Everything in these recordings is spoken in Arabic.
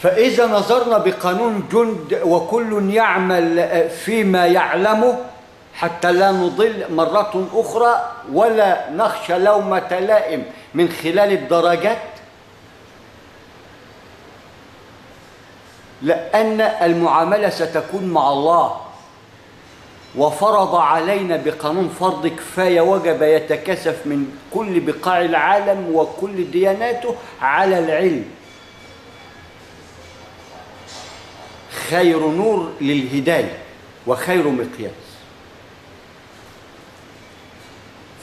فإذا نظرنا بقانون جند وكل يعمل فيما يعلمه حتى لا نضل مرة أخرى ولا نخشى لومة لائم من خلال الدرجات، لأن المعاملة ستكون مع الله، وفرض علينا بقانون فرض كفاية وجب يتكثف من كل بقاع العالم وكل دياناته على العلم، خير نور للهداية وخير مقياس.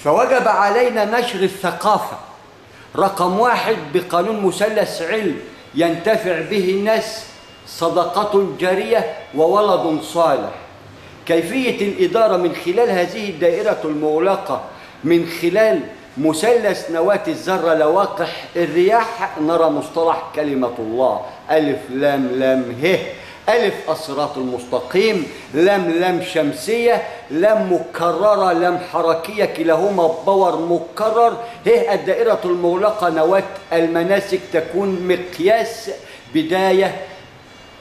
فوجب علينا نشر الثقافة رقم 1 بقانون مثلث علم ينتفع به الناس، صدقة جارية وولد صالح. كيفية الإدارة من خلال هذه الدائرة المغلقة من خلال مثلث نواة الذرة لواقح الرياح، نرى مصطلح كلمة الله ألف لام لام ه، ألف الصراط المستقيم، لام لام شمسية، لام مكررة لام حركية كلاهما باور مكرر، ه الدائرة المغلقة نواة المناسك تكون مقياس بداية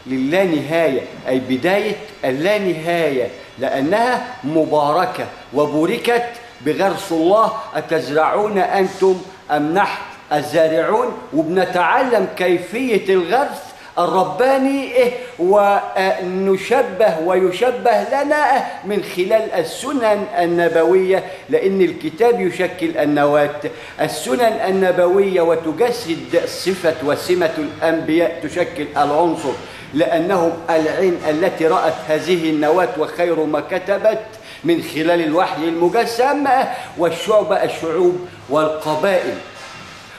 للا نهاية، أي بداية اللا نهاية، لأنها مباركة وبوركت بغرس الله أتزرعون أنتم أم نحن الزارعون. وبنتعلم كيفية الغرس الرباني ونشبه ويشبه لنا من خلال السنن النبوية، لأن الكتاب يشكل النواة، السنن النبوية وتجسد صفة وسمة الأنبياء تشكل العنصر، لأنهم العين التي رأت هذه النواة وخير ما كتبت من خلال الوحي المجسم، والشعب الشعوب والقبائل،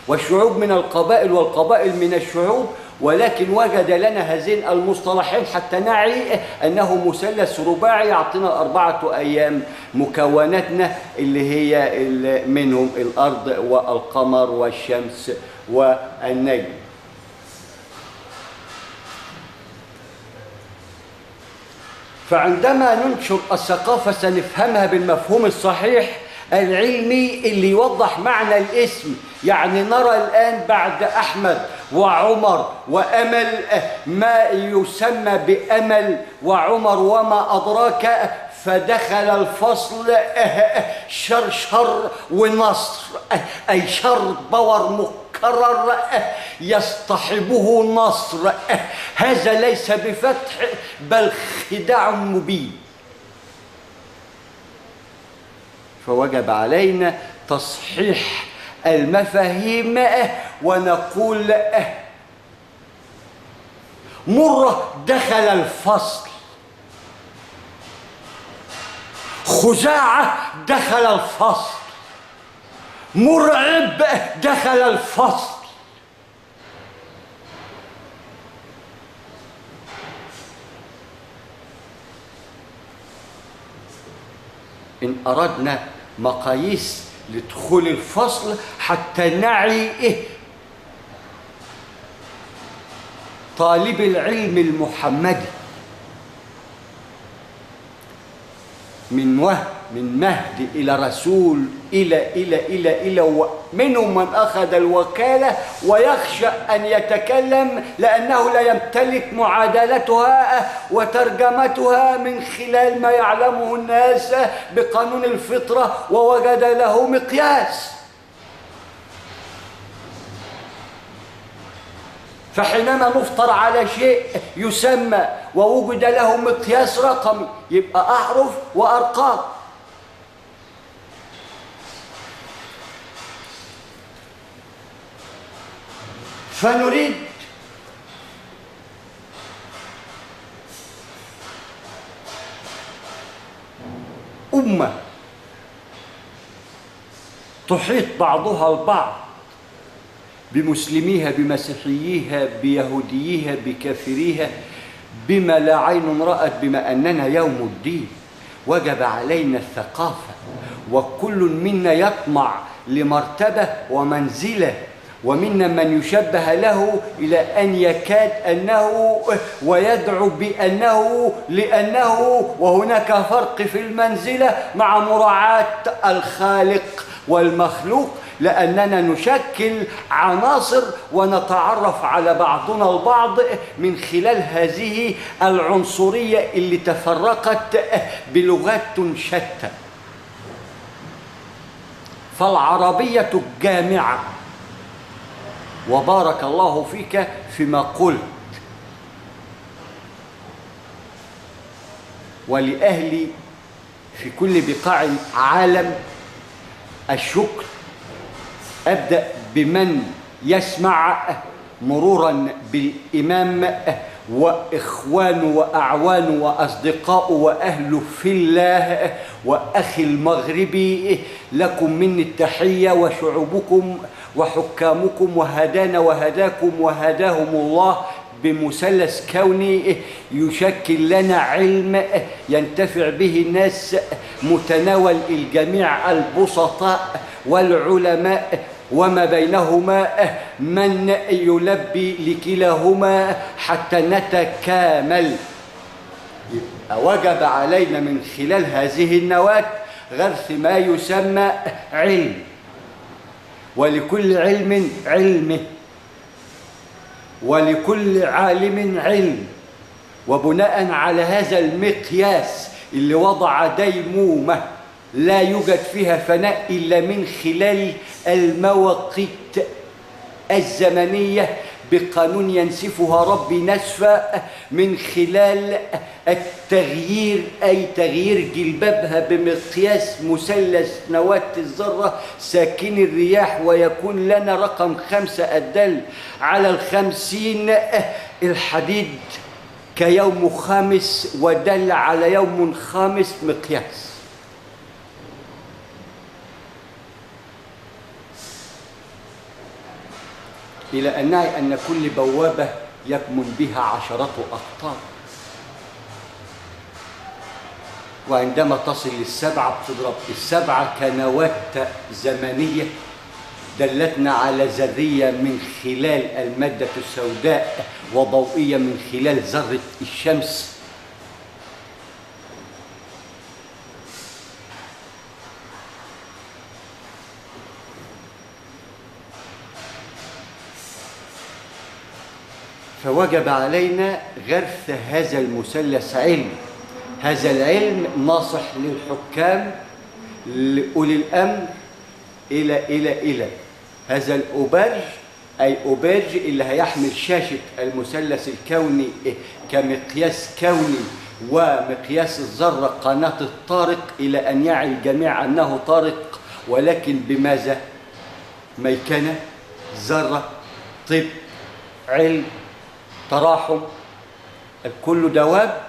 والشعوب من القبائل والقبائل من الشعوب. ولكن وجد لنا هذين المصطلحين حتى نعي أنه مثلث رباعي يعطينا 4 أيام مكوناتنا اللي هي منهم الأرض والقمر والشمس والنجم. فعندما ننشر الثقافة سنفهمها بالمفهوم الصحيح العلمي اللي يوضح معنى الاسم. يعني نرى الآن بعد أحمد وعمر وأمل ما يسمى بأمل وعمر وما أدراك، فدخل الفصل شر ونصر، أي شر باور مكرر يصطحبه نصر، هذا ليس بفتح بل خداع مبين. فوجب علينا تصحيح المفاهيم ونقول مرة دخل الفصل، خزاعة دخل الفصل، مرعب دخل الفصل. إن أردنا مقاييس لدخول الفصل حتى نعي طالب العلم المحمدي من مهد إلى رسول إلى ومنهم من أخذ الوكالة ويخشى أن يتكلم لأنه لا يمتلك معادلتها وترجمتها من خلال ما يعلمه الناس بقانون الفطرة ووجد له مقياس. فحينما نفطر على شيء يسمى ووجد له مقياس رقمي يبقى أحرف وأرقام. فنريد أمة تحيط بعضها البعض بمسلميها بمسيحييها بيهودييها بكافريها بما لا عين رأت، بما أننا يوم الدين وجب علينا الثقافة، وكل منا يطمع لمرتبة ومنزلة، ومنا من يشبه له إلى أن يكاد أنه ويدعو بأنه لأنه، وهناك فرق في المنزلة مع مراعاة الخالق والمخلوق. لأننا نشكل عناصر ونتعرف على بعضنا البعض من خلال هذه العنصرية اللي تفرقت بلغات شتى. فالعربية الجامعة، وبارك الله فيك فيما قلت، ولأهلي في كل بقاع العالم الشكر. أبدأ بمن يسمع مرورا بالإمام وإخوانه وأعوانه وأصدقائه وأهله في الله وأخي المغربي، لكم مني التحية، وشعوبكم وحكامكم، وهدانا وهداكم وهداهم الله بمثلث كوني يشكل لنا علم ينتفع به الناس، متناول الجميع، البسطاء والعلماء وما بينهما، من يلبي لكلاهما حتى نتكامل. وجب علينا من خلال هذه النواة غرس ما يسمى علم، ولكل علم علمه، ولكل عالم علم. وبناء على هذا المقياس اللي وضع ديمومة لا يوجد فيها فناء إلا من خلال المواقيت الزمنية بقانون ينسفها ربي نسفا، من خلال التغيير، أي تغيير جلبابها بمقياس مثلث نواة الذرة ساكن الرياح، ويكون لنا رقم 5 الدل على 50. الحديد كيوم خامس ودل على يوم خامس مقياس. إلى أن نعي أن كل بوابة يكمن بها عشرات أقطار، وعندما تصل للسبعة بتضرب السبعة كنواة زمنية دلتنا على ذرية من خلال المادة السوداء، وضوئية من خلال ذرة الشمس. فوجب علينا غرس هذا المثلث علم. هذا العلم ناصح للحكام، لأولي الأمر، إلى هذا الأوبرج، أي أوبرج اللي هيحمل شاشة المثلث الكوني كمقياس كوني ومقياس الذرة قناة الطارق، إلى أن يعي الجميع أنه طارق، ولكن بماذا؟ ميكنة، ذرة، طب، علم، تراحم، الكل دواب،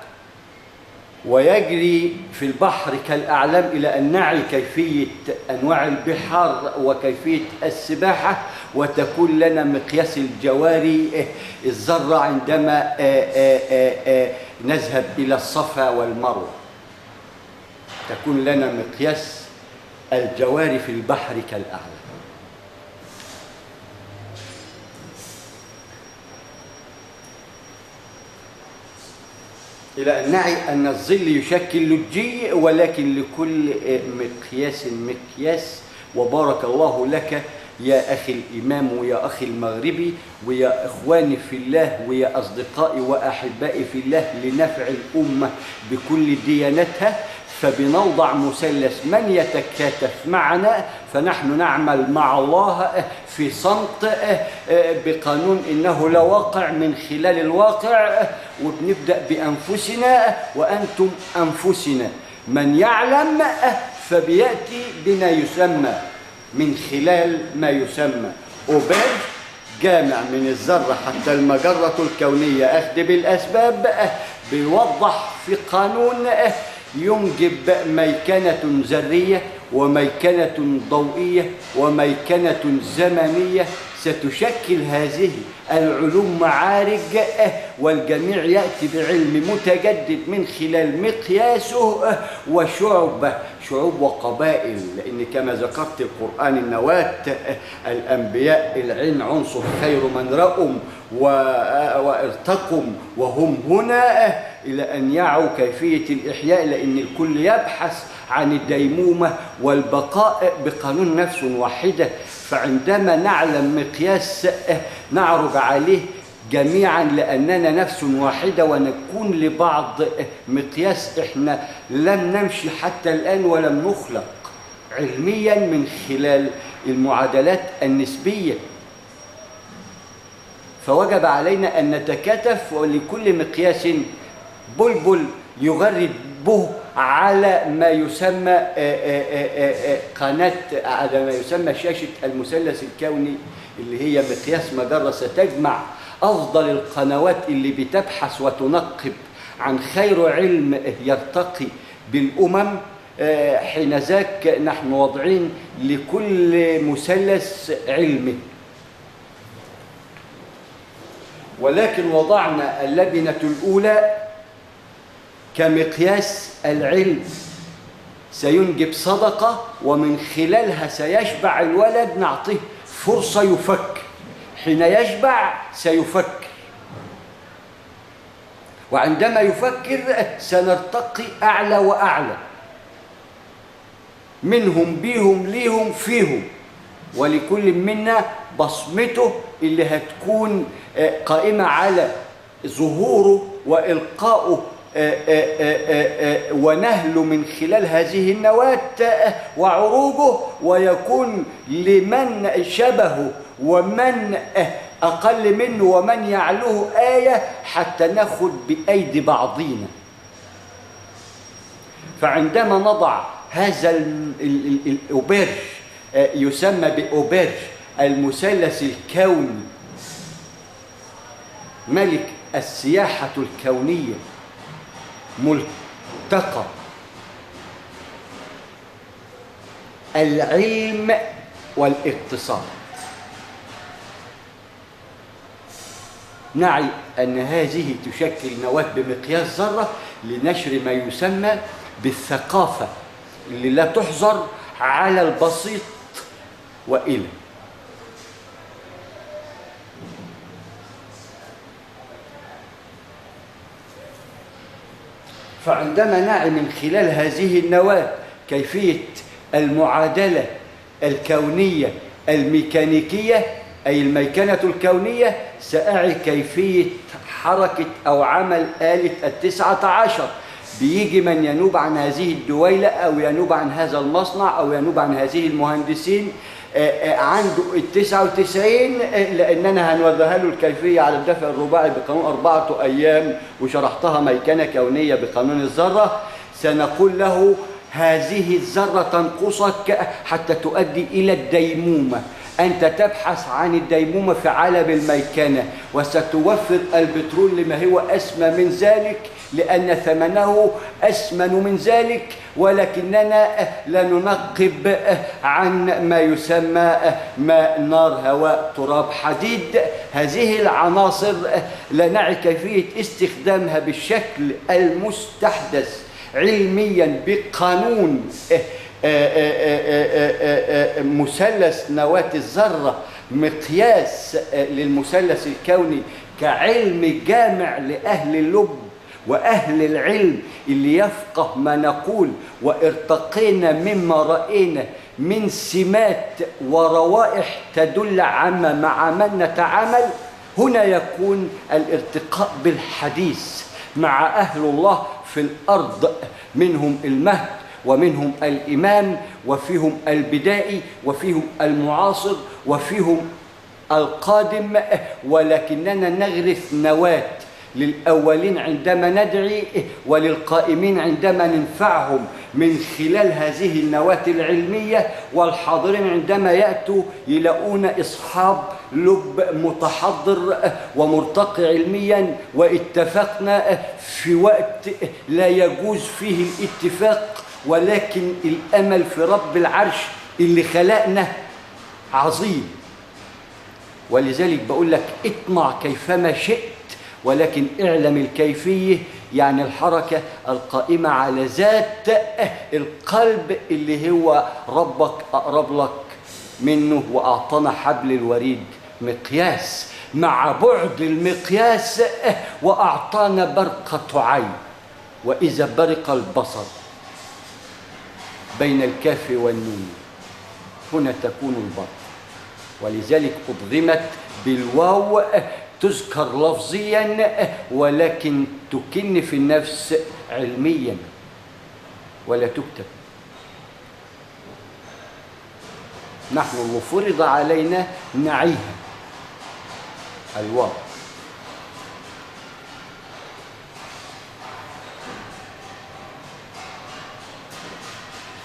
ويجري في البحر كالأعلام، إلى أن نعي كيفية أنواع البحار وكيفية السباحة، وتكون لنا مقياس الجواري الذرة عندما نذهب إلى الصفا والمروة، تكون لنا مقياس الجواري في البحر كالأعلام. إلى أن نعي أن الظل يشكل لجي، ولكن لكل مقياس مقياس. وبارك الله لك يا أخي الإمام ويا أخي المغربي ويا إخواني في الله ويا أصدقائي وأحبائي في الله، لنفع الأمة بكل ديانتها. فبنوضع مثلث من يتكاتف معنا، فنحن نعمل مع الله في صمت بقانون إنه لا واقع من خلال الواقع، وبنبدأ بأنفسنا وأنتم أنفسنا. من يعلم فبيأتي بما يسمى من خلال ما يسمى أوبرج جامع من الذرة حتى المجرة الكونية، أخذ بالأسباب، بيوضح في قانون ينجب ميكنة ذرية وميكنة ضوئية وميكنة زمنية، ستشكل هذه العلوم معارج، والجميع يأتي بعلم متجدد من خلال مقياسه وشعبة شعوب وقبائل، لأن كما ذكرت القرآن النواة الأنبياء العين عنصر خير من رأم وارتقم وهم هنا إلى أن يعوا كيفية الإحياء، لأن الكل يبحث عن الديمومة والبقاء بقانون نفس واحدة. فعندما نعلم مقياس نعرج عليه جميعا لأننا نفس واحدة، ونكون لبعض مقياس. إحنا لم نمشي حتى الآن ولم نخلق علميا من خلال المعادلات النسبية، فوجب علينا أن نتكاتف ولكل مقياس بلبل يغرد به على ما يسمى قناة، على ما يسمى شاشة المثلث الكوني اللي هي مقياس مجرة ستجمع أفضل القنوات اللي بتبحث وتنقب عن خير علم يرتقي بالأمم. حين ذاك نحن واضعين لكل مثلث علمه، ولكن وضعنا اللبنة الأولى كمقياس العلم سينجب صدقة، ومن خلالها سيشبع الولد، نعطيه فرصة يفكر. حين يشبع سيفكر، وعندما يفكر سنرتقي أعلى وأعلى، منهم بيهم ليهم فيهم، ولكل منا بصمته اللي هتكون قائمة على ظهوره وإلقائه ونهله من خلال هذه النواة وعروجه، ويكون لمن شبهه ومن أقل منه ومن يعلوه آية حتى ناخد بأيدي بعضينا. فعندما نضع هذا الأوبرج يسمى بأوبرج المثلث الكوني ملك السياحة الكونية، ملتقى العلم والاقتصاد، نعي أن هذه تشكل نواة بمقياس ذرة لنشر ما يسمى بالثقافة اللي لا تحظر على البسيط وإلى. فعندما نعي من خلال هذه النواة كيفية المعادلة الكونية الميكانيكية أي الميكنة الكونية، سأعي كيفية حركة أو عمل آلة 19. بيجي من ينوب عن هذه الدويلة أو ينوب عن هذا المصنع أو ينوب عن هذه المهندسين عنده 99، لأننا هنوضحها له الكيفية على الدفع الرباعي بقانون 4 أيام، وشرحتها ميكنة كونية بقانون الذرة. سنقول له هذه الذرة تنقصك حتى تؤدي إلى الديمومة، أنت تبحث عن الديمومة في عالم الميكنة، وستوفر البترول لما هو أسمى من ذلك لأن ثمنه أسمن من ذلك، ولكننا لا ننقب عن ما يسمى ماء نار هواء تراب حديد. هذه العناصر لا نعي كيفية استخدامها بالشكل المستحدث علميا بقانون مثلث نواة الذرة، مقياس للمثلث الكوني كعلم جامع لأهل اللب وأهل العلم اللي يفقه ما نقول، وارتقينا مما رأينا من سمات وروائح تدل عما مع من نتعامل. هنا يكون الارتقاء بالحديث مع أهل الله في الأرض، منهم المهد ومنهم الإمام وفيهم البدائي وفيهم المعاصر وفيهم القادم، ولكننا نغرس نواة للأولين عندما ندعي وللقائمين عندما ننفعهم من خلال هذه النواة العلمية، والحاضرين عندما يأتوا يلاقون أصحاب لب متحضر ومرتقي علميا. واتفقنا في وقت لا يجوز فيه الاتفاق، ولكن الأمل في رب العرش اللي خلقنا عظيم. ولذلك بقول لك اطمع كيفما شئت، ولكن اعلم الكيفية يعني الحركة القائمة على ذات القلب اللي هو ربك أقرب لك منه، وأعطانا حبل الوريد مقياس مع بعد المقياس، وأعطانا برقة عين، وإذا برق البصر بين الكاف والنون هنا تكون البرق. ولذلك أضغمت بالواو، تذكر لفظيا ولكن تكن في النفس علميا ولا تكتب. نحن اللي فرض علينا نعيها الواو.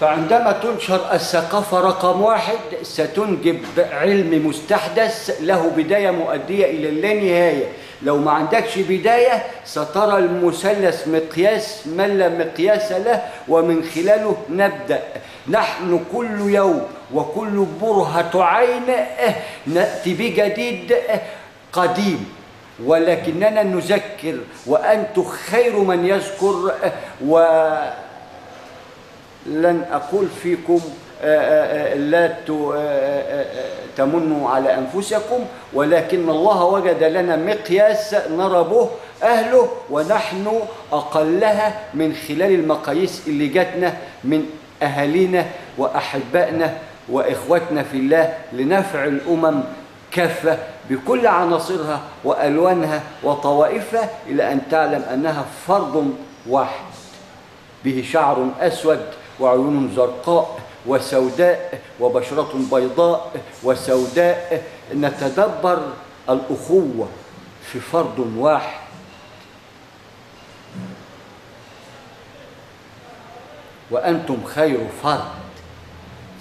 فعندما تنشر الثقافة رقم 1 ستنجب علم مستحدث له بداية مؤدية إلى اللانهاية. لو ما عندكش بداية سترى المثلث مقياس من لا مقياس له، ومن خلاله نبدأ. نحن كل يوم وكل برهة عين نأتي بجديد قديم، ولكننا نذكر وأنتم خير من يذكر. لن أقول فيكم لا تمنوا على أنفسكم، ولكن الله وجد لنا مقياس نرى به أهله، ونحن أقلها من خلال المقاييس اللي جاتنا من أهالينا وأحبائنا وإخوتنا في الله، لنفع الأمم كافة بكل عناصرها وألوانها وطوائفها، إلى أن تعلم أنها فرد واحد به شعر أسود وعيون زرقاء وسوداء وبشرة بيضاء وسوداء. نتدبر الأخوة في فرد واحد. وأنتم خير فرد.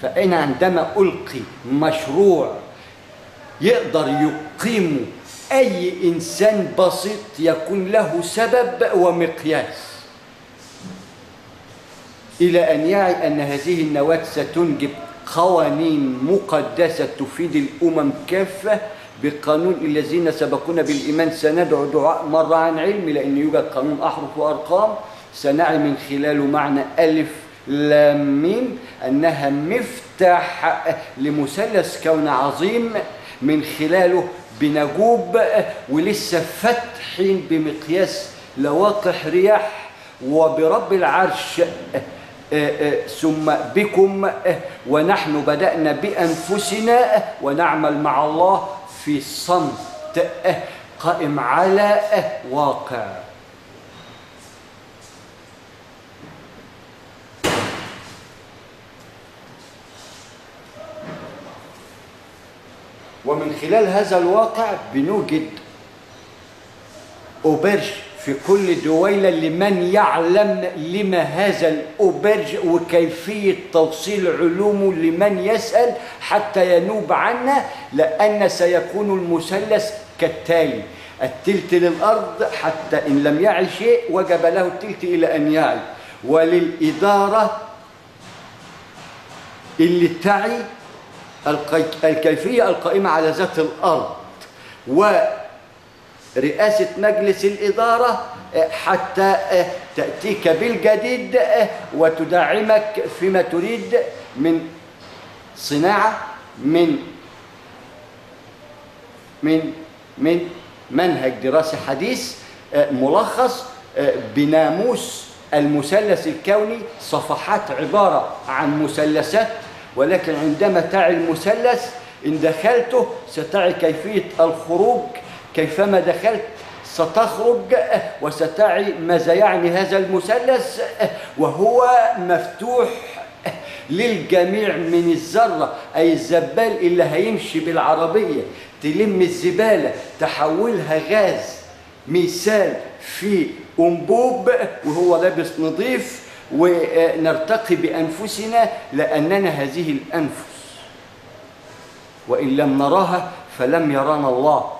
فأنا عندما ألقي مشروع يقدر يقيم أي إنسان بسيط يكون له سبب ومقياس، إلى أن يعي أن هذه النواة ستنجب قوانين مقدسة تفيد الأمم كافة. بقانون الذين سبقونا بالإيمان سندعو دعاء مرة عن علم، لأن يوجد قانون أحرف وأرقام سنعي من خلاله معنى ألف لام ميم، أنها مفتاح لمثلث كون عظيم من خلاله بنجوب، ولسه فتحين بمقياس لواقح رياح وبرب العرش ثم بكم. ونحن بدأنا بأنفسنا ونعمل مع الله في صمت قائم على واقع. ومن خلال هذا الواقع بنوجد أوبرج في كل دويلة لمن يعلم لما هذا الأوبرج وكيفية توصيل علومه لمن يسأل حتى ينوب عنا، لأن سيكون المثلث كالتالي: التلت للأرض حتى إن لم يعي شيء وجب له التلت إلى أن يعي، وللإدارة اللي تعي الكيفية القائمة على ذات الأرض، ورئاسة مجلس الإدارة حتى تأتيك بالجديد وتدعمك فيما تريد من صناعة، من منهج دراسي حديث ملخص بناموس المثلث الكوني، صفحات عبارة عن مثلثات، ولكن عندما تعي المثلث إن دخلته ستعي كيفية الخروج، كيفما دخلت ستخرج، وستعي ماذا يعني هذا المثلث، وهو مفتوح للجميع من الذرة، أي الزبال اللي هيمشي بالعربية تلم الزبالة تحولها غاز مثال في أنبوب وهو لابس نظيف، ونرتقي بأنفسنا لأننا هذه الأنفس، وإن لم نراها فلم يرانا الله.